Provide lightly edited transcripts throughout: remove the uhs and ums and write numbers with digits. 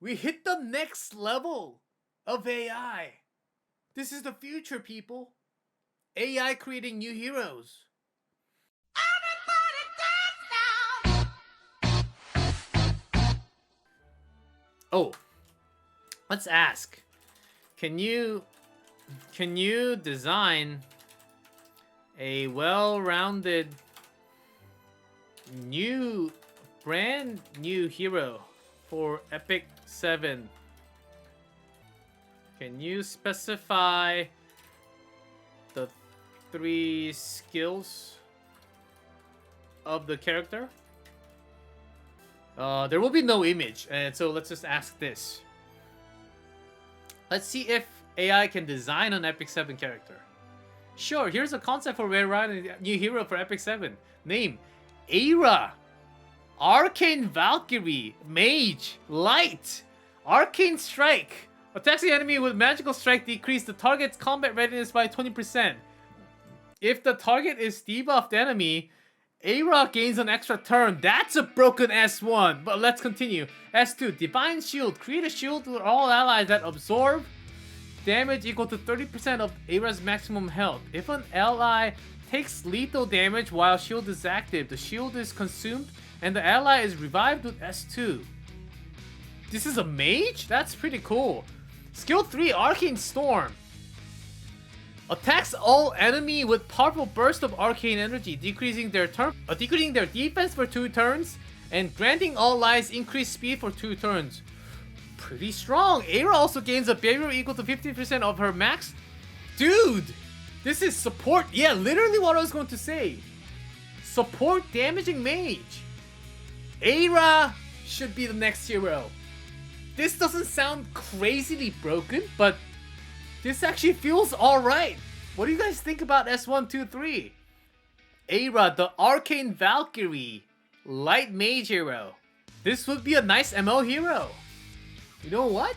We hit the next level of AI. This is the future, people. AI creating new heroes. Oh, let's ask. Can you design a well-rounded brand new hero for Epic 7? Can you specify the 3 skills of the character? There will be no image, and so let's just ask this. Let's see if AI can design an Epic 7 character. Sure, here's a concept for a new hero for Epic 7. Name: Eira. Arcane Valkyrie. Mage. Light. Arcane Strike. Attacks the enemy with magical strike, decrease the target's combat readiness by 20%. If the target is debuffed enemy, Eira gains an extra turn. That's a broken S1. But let's continue. S2. Divine Shield. Create a shield for all allies that absorb damage equal to 30% of Eira's maximum health. If an ally takes lethal damage while shield is active, the shield is consumed and the ally is revived with S2. This is a mage? That's pretty cool. Skill 3, Arcane Storm. Attacks all enemy with powerful burst of arcane energy, decreasing their defense for 2 turns, and granting all allies increased speed for 2 turns. Pretty strong. Eira also gains a barrier equal to 50% of her max. Dude, this is support. Yeah, literally what I was going to say. Support damaging mage. Eira should be the next hero. This doesn't sound crazily broken, but this actually feels alright. What do you guys think about S1, 2, 3? Eira, the Arcane Valkyrie, light mage hero. This would be a nice ML hero. You know what?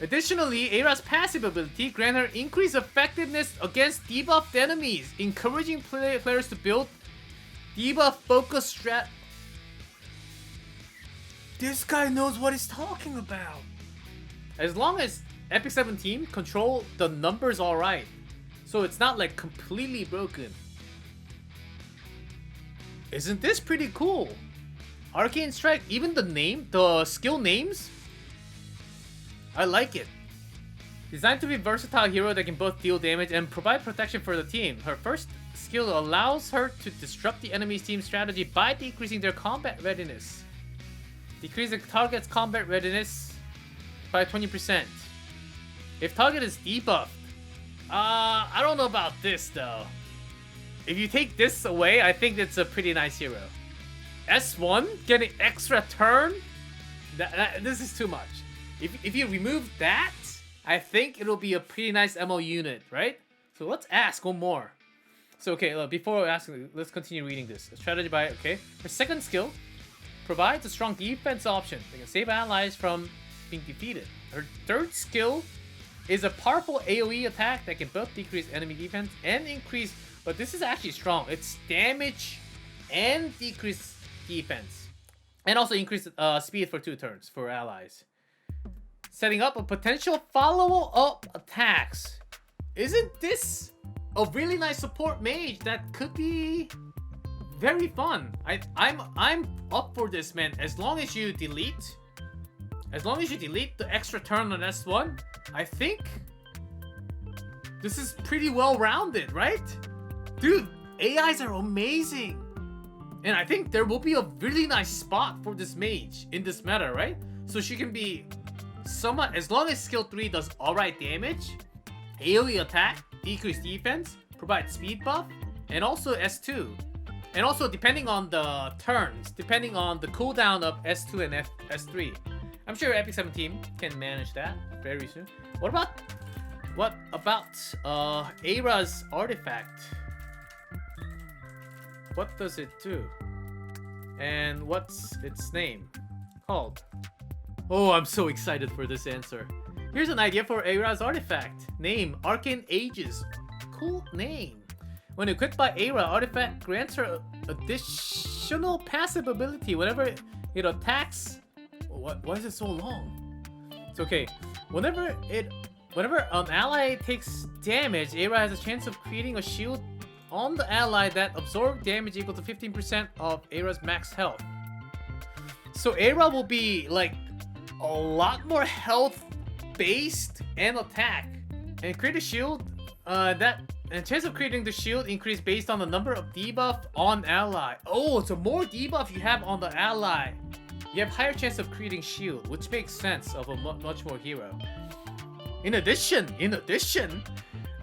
Additionally, Eira's passive ability grants her increased effectiveness against debuffed enemies, encouraging players to build debuff focus strat. This guy knows what he's talking about. As long as Epic 7 team control the numbers alright, so it's not like completely broken. Isn't this pretty cool? Arcane Strike, even the skill names, I like it. Designed to be a versatile hero that can both deal damage and provide protection for the team. Her first skill allows her to disrupt the enemy's team strategy by decreasing their combat readiness. Decrease the target's combat readiness by 20%. If target is debuffed, I don't know about this though. If you take this away, I think it's a pretty nice hero. S1 getting extra turn, this is too much. If you remove that, I think it'll be a pretty nice MO unit, right? So let's ask one more. So okay, look, before asking, let's continue reading this. Strategy by, okay. Her second skill provides a strong defense option. They can save allies from being defeated. Her third skill is a powerful AoE attack that can both decrease enemy defense and increase, but this is actually strong. It's damage and decrease defense. And also increase speed for 2 turns for allies. Setting up a potential follow-up attacks. Isn't this a really nice support mage that could be very fun? I'm up for this, man. As long as you delete the extra turn on S1, I think this is pretty well rounded, right? Dude, AIs are amazing. And I think there will be a really nice spot for this mage in this meta, right? So she can be somewhat, as long as skill 3 does alright damage, AoE attack, decrease defense, provide speed buff, and also S2. And also depending on the turns, depending on the cooldown of S2 and S3. I'm sure Epic 7 team can manage that very soon. What about Eira's artifact? What does it do? And what's its name called? Oh, I'm so excited for this answer. Here's an idea for Eira's artifact. Name: Arcane Aegis. Cool name. When equipped by Eira, artifact grants her additional passive ability whenever it attacks why is it so long? It's okay. Whenever an ally takes damage, Eira has a chance of creating a shield on the ally that absorbs damage equal to 15% of Eira's max health. So Eira will be like a lot more health based and attack, and create a shield and chance of creating the shield increase based on the number of debuff on ally. Oh, so more debuff you have on the ally, you have higher chance of creating shield, which makes sense of a much more hero. In addition,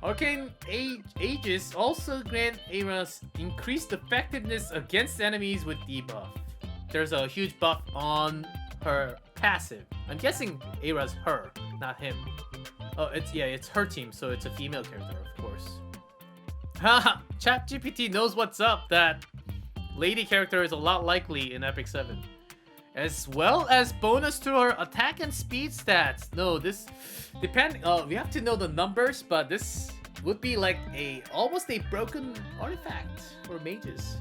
Arcane Aegis also grant Eira's increased effectiveness against enemies with debuff. There's a huge buff on her passive. I'm guessing Eira's her, not him. Oh, it's her team, so it's a female character, of course. Haha, ChatGPT knows what's up. That lady character is a lot likely in Epic 7. As well as bonus to her attack and speed stats. No, this depend. We have to know the numbers, but this would be like almost a broken artifact for mages.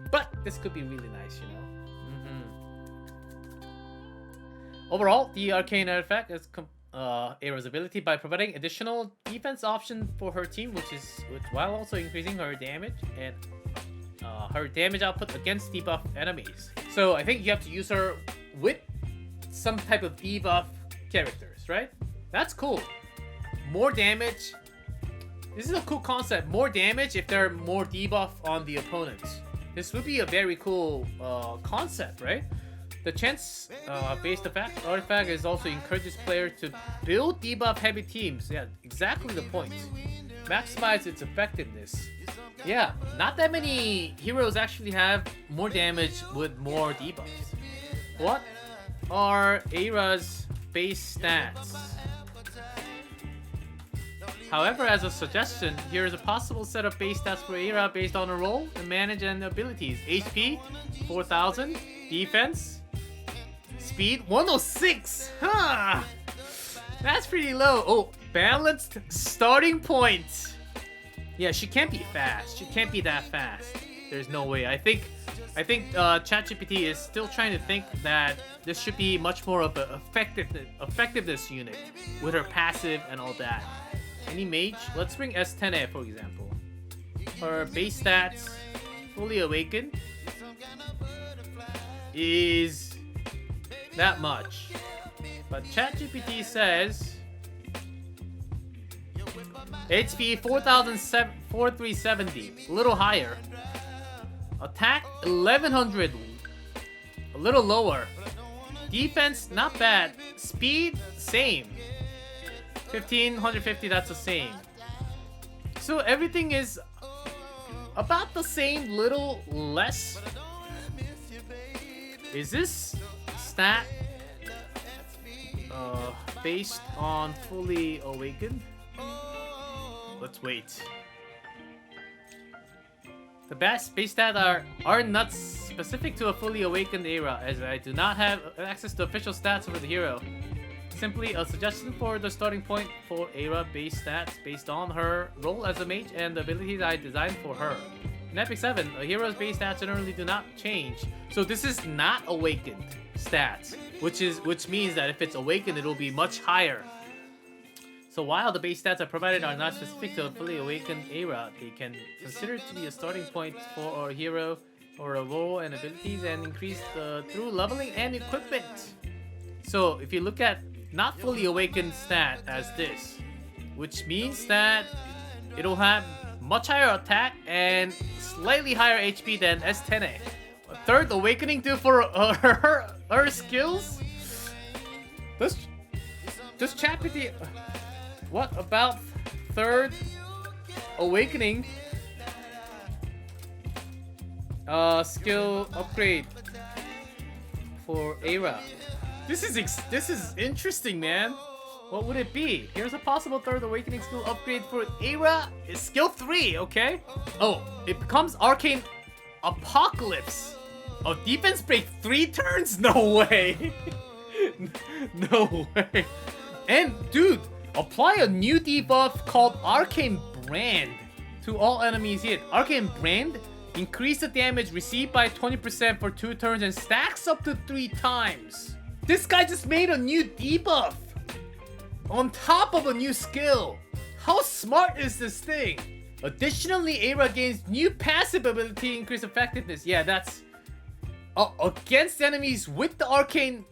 But this could be really nice, you know. Overall, the arcane artifact is Eira's ability by providing additional defense option for her team, while also increasing her damage and her damage output against debuff enemies. So I think you have to use her with some type of debuff characters, right? That's cool. More damage. This is a cool concept. More damage if there are more debuff on the opponents. This would be a very cool concept, right? The chance-based artifact is also encourages players to build debuff-heavy teams. Yeah, exactly the point. Maximize its effectiveness. Yeah, not that many heroes actually have more damage with more debuffs. What are Eira's base stats? However, as a suggestion, here is a possible set of base stats for Eira based on her role and manage and abilities. HP, 4000. Defense, speed, 106. Huh. That's pretty low. Oh, balanced starting point. Yeah, she can't be fast. She can't be that fast. There's no way. I think ChatGPT is still trying to think that this should be much more of an effectiveness unit with her passive and all that. Any mage? Let's bring S10A for example. Her base stats, fully awakened, is that much. But ChatGPT says HP 4370, a little higher. Attack 1100, a little lower. Defense not bad. Speed same. 1550, that's the same. So everything is about the same, little less. Is this stat based on fully awakened? Let's wait. The best base stats are not specific to a fully awakened Eira, as I do not have access to official stats for the hero. Simply a suggestion for the starting point for Eira base stats based on her role as a mage and the abilities I designed for her. In Epic 7, a hero's base stats generally do not change. So this is not awakened stats, which means that if it's awakened, it will be much higher. So while the base stats provided are not specific to a fully awakened Eira, they can consider to be a starting point for our hero or a role and abilities and increase through leveling and equipment. So if you look at not fully awakened stat as this, which means that it'll have much higher attack and slightly higher HP than S10A. A third awakening due for her skills? Does ChatGPT... What about third awakening skill upgrade for Eira? This is interesting, man. What would it be? Here's a possible third awakening skill upgrade for Eira. Is skill 3, okay? Oh, it becomes Arcane Apocalypse. Oh, defense break 3 turns? No way. No way. And dude, apply a new debuff called Arcane Brand to all enemies hit. Arcane Brand increase the damage received by 20% for 2 turns and stacks up to 3 times. This guy just made a new debuff on top of a new skill. How smart is this thing? Additionally, Eira gains new passive ability, increase effectiveness. Yeah, that's against enemies with the arcane.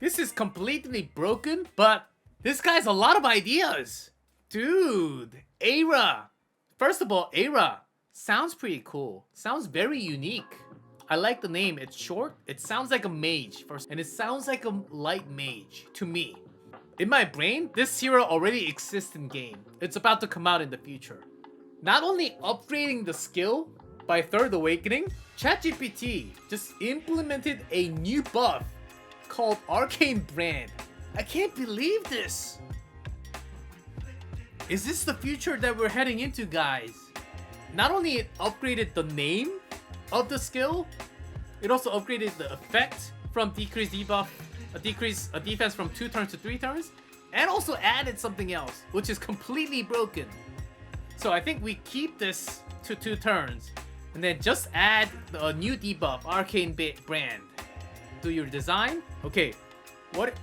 This is completely broken, but this guy has a lot of ideas. Dude, Eira. First of all, Eira sounds pretty cool. Sounds very unique. I like the name. It's short. It sounds like a mage first, and it sounds like a light mage to me. In my brain, this hero already exists in game. It's about to come out in the future. Not only upgrading the skill by third awakening, ChatGPT just implemented a new buff called Arcane Brand. I can't believe this. Is this the future that we're heading into, guys? Not only it upgraded the name of the skill, it also upgraded the effect from decreased debuff, a defense from 2 turns to 3 turns, and also added something else, which is completely broken. So I think we keep this to 2 turns, and then just add a new debuff, Arcane Brand. Do your design? Okay, what?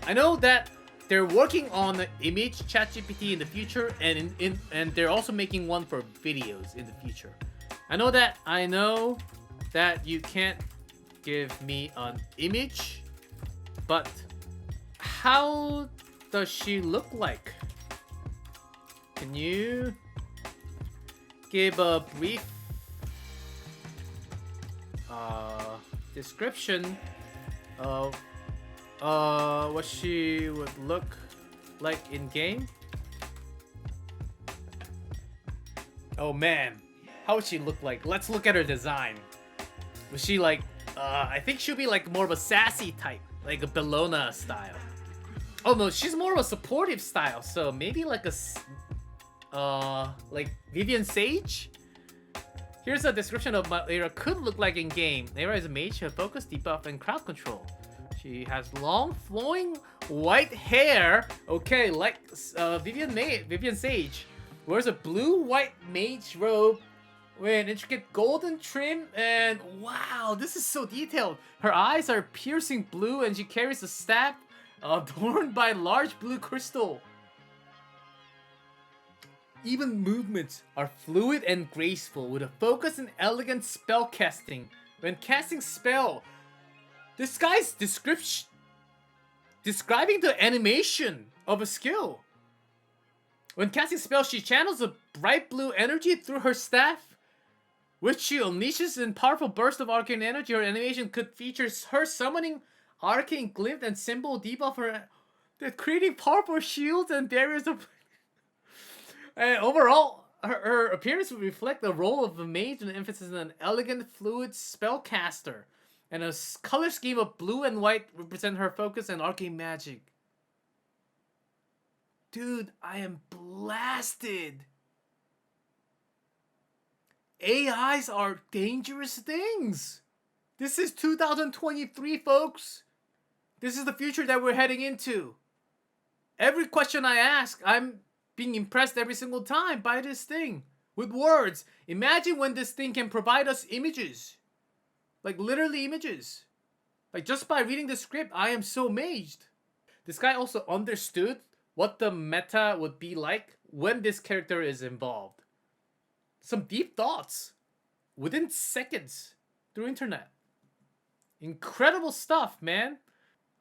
I know that they're working on the image ChatGPT in the future, and they're also making one for videos in the future. I know that you can't give me an image, but how does she look like? Can you give a brief description of what she would look like in game? Oh man, how would she look like? Let's look at her design. Was she like, I think she'll be like more of a sassy type, like a Bellona style. Oh no, she's more of a supportive style, so maybe like a, like Vivian Sage? Here's a description of what Eira could look like in game. Eira is a mage with focus, debuff, and crowd control. She has long, flowing white hair. Okay, like Vivian Sage. Wears a blue-white mage robe with an intricate golden trim, and wow, this is so detailed. Her eyes are piercing blue, and she carries a staff adorned by large blue crystal. Even movements are fluid and graceful, with a focus and elegant spell casting. When casting spell, this guy's describing the animation of a skill. When casting spell, she channels a bright blue energy through her staff, which she unleashes in powerful burst of arcane energy. Her animation could feature her summoning arcane glint and symbol debuff her, creating powerful shields and barriers of. And overall, her appearance would reflect the role of a mage and emphasis on an elegant, fluid spellcaster. And a color scheme of blue and white represent her focus and arcane magic. Dude, I am blasted. AIs are dangerous things. This is 2023, folks. This is the future that we're heading into. Every question I ask, I'm being impressed every single time by this thing. With words. Imagine when this thing can provide us images. Like literally images. Like just by reading the script, I am so amazed. This guy also understood what the meta would be like when this character is involved. Some deep thoughts within seconds through internet. Incredible stuff, man.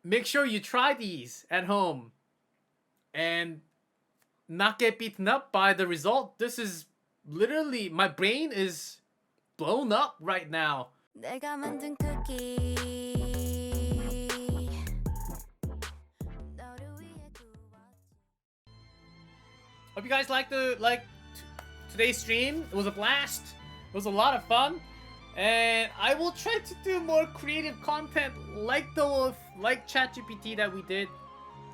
Make sure you try these at home and not get beaten up by the result. This is literally, my brain is blown up right now. 내가 만든 쿠키 너를 위해 구웠지. Hope you guys liked today's stream. It was a blast. It was a lot of fun, and I will try to do more creative content like ChatGPT that we did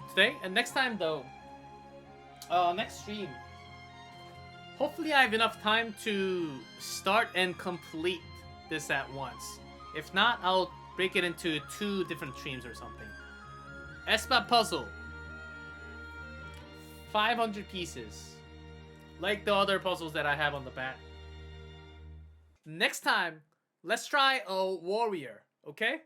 today. And next time though, next stream, hopefully I have enough time to start and complete this at once. If not, I'll break it into 2 different streams or something. Espa puzzle. 500 pieces. Like the other puzzles that I have on the back. Next time, let's try a warrior, okay?